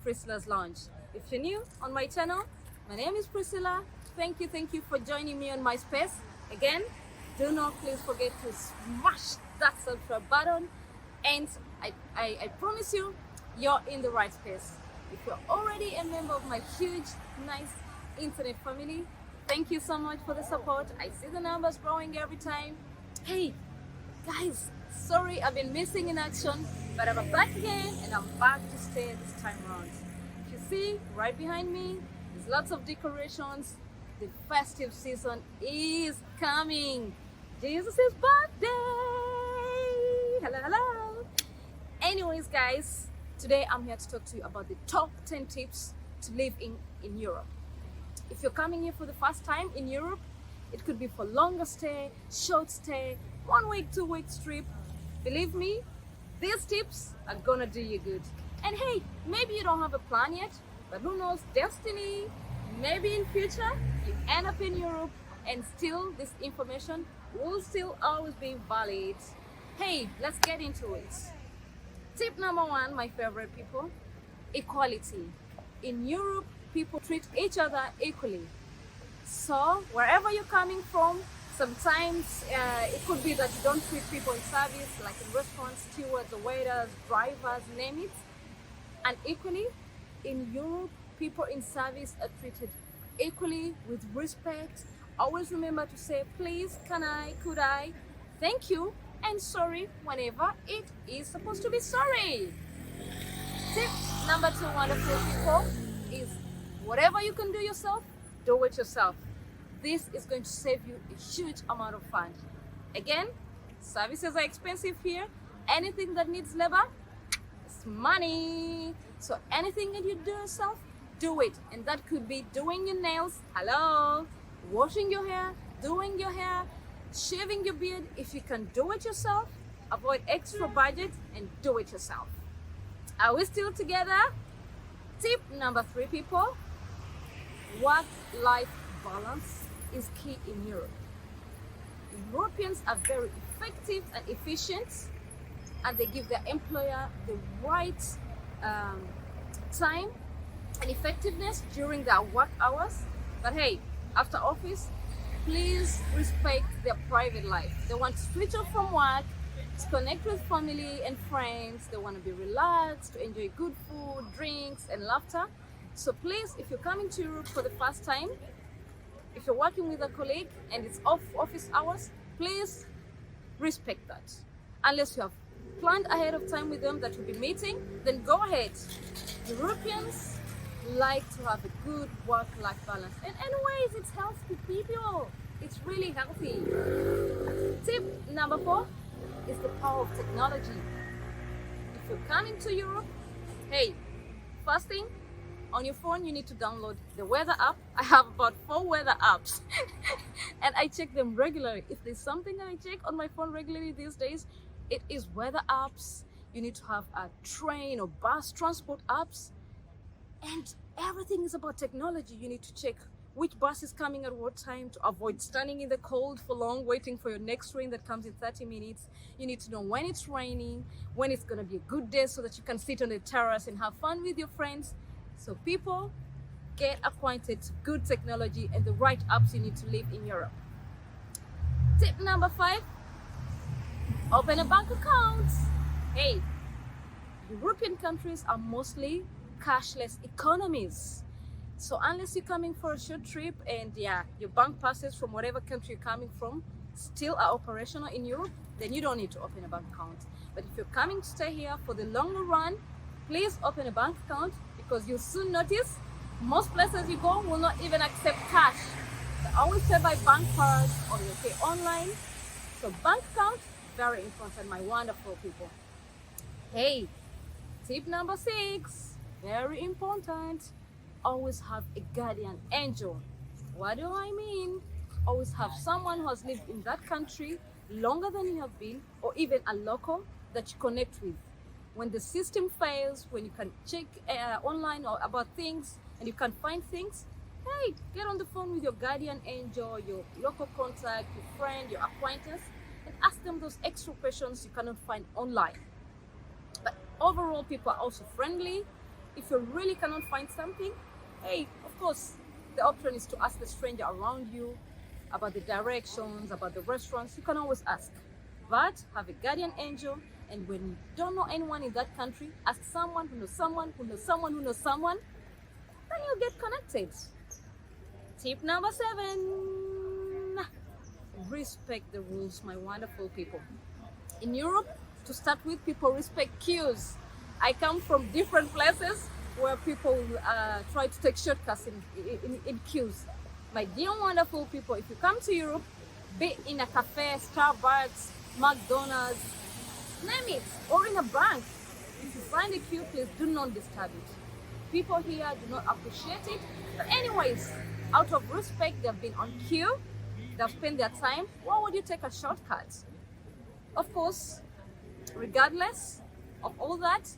Priscillaz Lounge. If you're new on my channel, my name is Priscilla. Thank you for joining me on my space. Again, do not please forget to smash that subscribe button, and I promise you, you're in the right space. If you're already a member of my huge, nice internet family, thank you so much for the support. I see the numbers growing every time. Hey, guys, sorry I've been missing in action, but I'm back again and I'm back to stay this time around. If you see right behind me, there's lots of decorations. The festive season is coming. Jesus' birthday! Hello. Anyways, guys, today I'm here to talk to you about the top 10 tips to live in Europe. If you're coming here for the first time in Europe, it could be for longer stay, short stay, 1 week, 2 weeks trip. Believe me, these tips are gonna do you good. And hey, maybe you don't have a plan yet, but who knows, destiny, maybe in future you end up in Europe and still this information will still always be valid. Hey, let's get into it. Tip number 1, my favorite people, equality. In Europe, people treat each other equally. So wherever you're coming from, sometimes it could be that you don't treat people in service, like in restaurants, stewards, waiters, drivers, name it. And equally, in Europe, people in service are treated equally with respect. Always remember to say please, can I, could I, thank you, and sorry whenever it is supposed to be sorry. Tip number 2, wonderful people, is whatever you can do yourself, do it yourself. This is going to save you a huge amount of fun. Again, services are expensive here. Anything that needs labor, it's money. So anything that you do yourself, do it. And that could be doing your nails, hello, washing your hair, doing your hair, shaving your beard. If you can do it yourself, avoid extra budget and do it yourself. Are we still together? Tip number 3, people, work-life balance is key in Europe. Europeans are very effective and efficient, and they give their employer the right time and effectiveness during their work hours. But hey, after office, please respect their private life. They want to switch off from work, to connect with family and friends. They want to be relaxed, to enjoy good food, drinks, and laughter. So please, if you're coming to Europe for the first time, if you're working with a colleague and it's off office hours, please respect that. Unless you have planned ahead of time with them that you'll be meeting, then go ahead. Europeans like to have a good work-life balance. And anyways, it's healthy, people. It's really healthy. Tip number 4 is the power of technology. If you're coming to Europe, hey, first thing, on your phone, you need to download the weather app. I have about 4 weather apps and I check them regularly. If there's something I check on my phone regularly these days, it is weather apps. You need to have a train or bus transport apps, and everything is about technology. You need to check which bus is coming at what time to avoid standing in the cold for long waiting for your next train that comes in 30 minutes. You need to know when it's raining, when it's going to be a good day so that you can sit on the terrace and have fun with your friends. So people, get acquainted to good technology and the right apps you need to live in Europe. Tip number 5, open a bank account. Hey, European countries are mostly cashless economies. So unless you're coming for a short trip and your bank passes from whatever country you're coming from still are operational in Europe, then you don't need to open a bank account. But if you're coming to stay here for the longer run, please open a bank account, because you'll soon notice most places you go will not even accept cash. They always pay by bank card or you pay online. So bank account, very important, my wonderful people. Hey, tip number 6, very important. Always have a guardian angel. What do I mean? Always have someone who has lived in that country longer than you have been, or even a local that you connect with. When the system fails, when you can check online or about things and you can't find things, hey, get on the phone with your guardian angel, your local contact, your friend, your acquaintance, and ask them those extra questions you cannot find online. But overall, people are also friendly. If you really cannot find something, hey, of course, the option is to ask the stranger around you about the directions, about the restaurants. You can always ask. But have a guardian angel, and when you don't know anyone in that country, ask someone who knows someone who knows someone who knows someone, then you'll get connected. Tip number 7. Respect the rules, my wonderful people. In Europe, to start with, people respect queues. I come from different places where people try to take shortcuts in queues. My dear wonderful people, if you come to Europe, be in a cafe, Starbucks, McDonald's, name it, or in a bank, if you find a queue, please do not disturb it. People here do not appreciate it. But anyways, out of respect, they've been on queue, they've spent their time. Why would you take a shortcut? Of course, regardless of all that,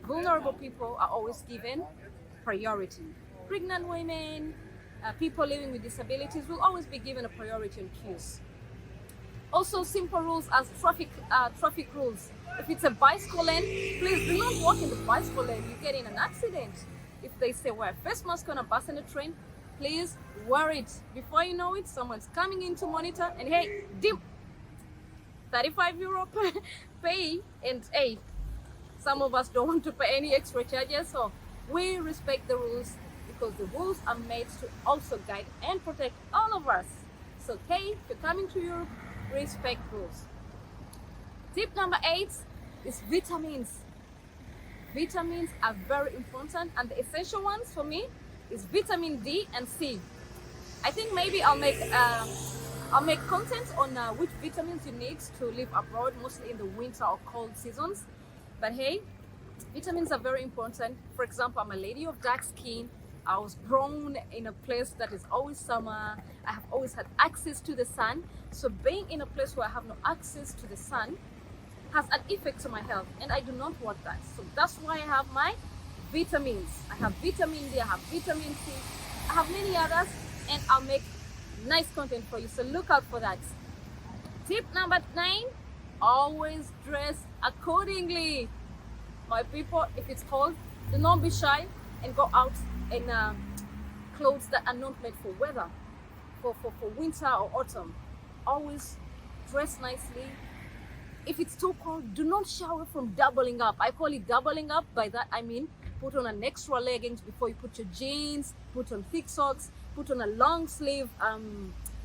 vulnerable people are always given priority. Pregnant women, people living with disabilities will always be given a priority on queues. Also, simple rules as traffic rules. If it's a bicycle lane, please do not walk in the bicycle lane. You get in an accident. If they say wear a face mask on a bus and a train, please wear it. Before you know it, someone's coming in to monitor, and hey, dim, 35 euro pay, and hey, some of us don't want to pay any extra charges, so we respect the rules because the rules are made to also guide and protect all of us. So hey, if you're coming to Europe, respect rules. Tip number 8 is vitamins. Vitamins are very important, and the essential ones for me is vitamin D and C. I think maybe I'll make content on which vitamins you need to live abroad, mostly in the winter or cold seasons. But hey, vitamins are very important. For example, I'm a lady of dark skin. I was grown in a place that is always summer. I have always had access to the sun. So being in a place where I have no access to the sun has an effect on my health, and I do not want that. So that's why I have my vitamins. I have vitamin D, I have vitamin C, I have many others, and I'll make nice content for you. So look out for that. Tip number 9, always dress accordingly. My people, if it's cold, do not be shy and go out in clothes that are not made for weather, for winter or autumn. Always dress nicely. If it's too cold, do not shy away from doubling up. I call it doubling up. By that I mean put on an extra leggings before you put your jeans, put on thick socks, put on a long sleeve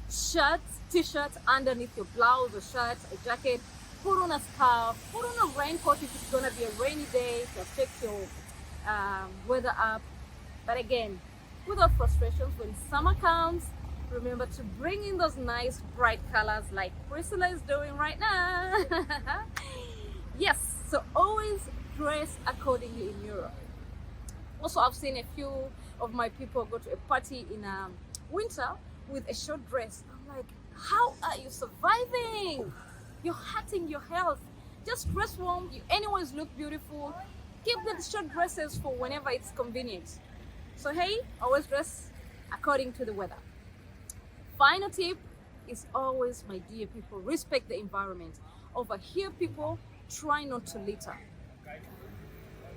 t-shirt underneath your blouse or shirt, a jacket, put on a scarf, put on a raincoat if it's gonna be a rainy day to affect your weather up. But again, without frustrations, when summer comes, remember to bring in those nice bright colors like Priscillaz is doing right now. Yes, so always dress accordingly in Europe. Also, I've seen a few of my people go to a party in winter with a short dress. I'm like, how are you surviving? You're hurting your health. Just dress warm. You anyways look beautiful. Keep the short dresses for whenever it's convenient. So hey, always dress according to the weather. Final tip is always, my dear people, respect the environment. Over here, people try not to litter.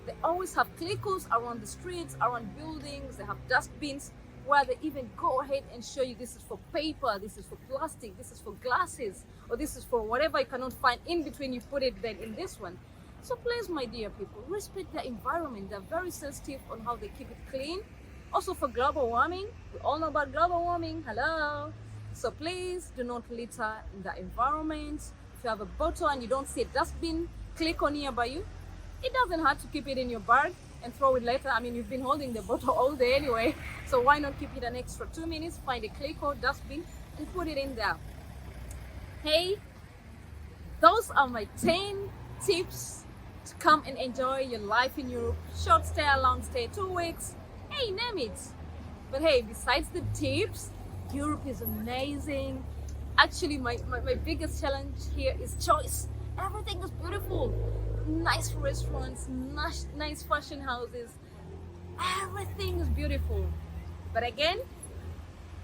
They always have clicos around the streets, around buildings. They have dustbins where they even go ahead and show you this is for paper, this is for plastic, this is for glasses, or this is for whatever you cannot find in between. You put it then in this one. So please, my dear people, respect the environment. They're very sensitive on how they keep it clean. Also for global warming, we all know about global warming. Hello. So please do not litter in the environment. If you have a bottle and you don't see a dustbin click on nearby you, it doesn't hurt to keep it in your bag and throw it later. I mean, you've been holding the bottle all day anyway, so why not keep it an extra 2 minutes, find a click or dustbin and put it in there. Hey, those are my 10 tips to come and enjoy your life in Europe. Short stay, long stay, 2 weeks, hey, name it. But hey, besides the tips, Europe is amazing. Actually, my biggest challenge here is choice. Everything is beautiful. Nice restaurants, nice fashion houses. Everything is beautiful. But again,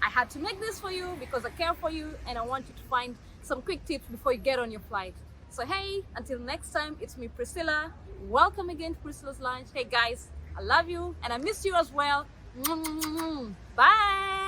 I had to make this for you because I care for you and I want you to find some quick tips before you get on your flight. So hey, until next time, it's me, Priscilla. Welcome again to Priscilla's Lunch. Hey guys, I love you and I miss you as well. Bye.